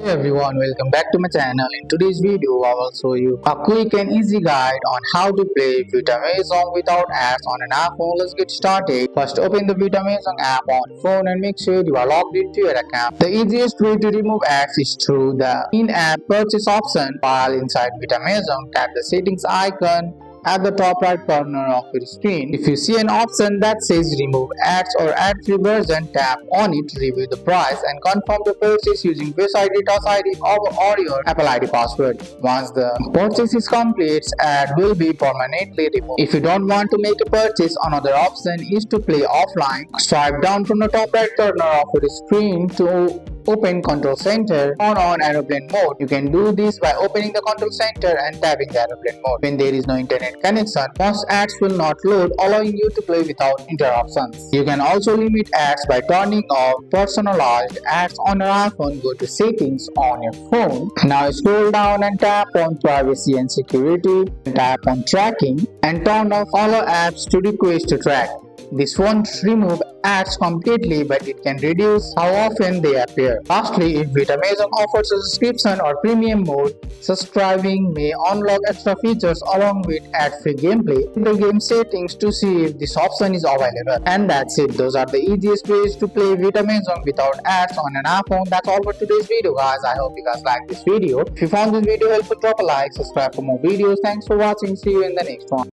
Hey everyone, welcome back to my channel. In today's video, I will show you a quick and easy guide on how to play Vita Mahjong without ads on an iPhone. Let's get started. First, open the Vita Mahjong app on your phone and make sure you are logged into your account. The easiest way to remove ads is through the in-app purchase option. While inside Vita Mahjong, tap the settings icon at the top right corner of your screen. If you see an option that says remove ads or ad-free version, tap on it, review the price and confirm the purchase using Face ID, Touch ID or your Apple ID password. Once the purchase is complete, ad will be permanently removed. If you don't want to make a purchase, another option is to play offline. Swipe down from the top right corner of your screen to open control center on aeroplane mode. You can do this by opening the control center and tapping the aeroplane mode. When there is no internet connection, most ads will not load, allowing you to play without interruptions. You can also limit ads by turning off personalized ads on your iPhone. Go to settings on your phone. Now scroll down and tap on privacy and security. Tap on tracking and turn off all apps to request to track. This won't remove ads completely, but it can reduce how often they appear. Lastly, if Vita Mahjong offers a subscription or premium mode, subscribing may unlock extra features along with ad-free gameplay. Check the game settings to see if this option is available. And that's it. Those are the easiest ways to play Vita Mahjong without ads on an iPhone. That's all for today's video, guys. I hope you guys liked this video. If you found this video helpful, drop a like, subscribe for more videos. Thanks for watching. See you in the next one.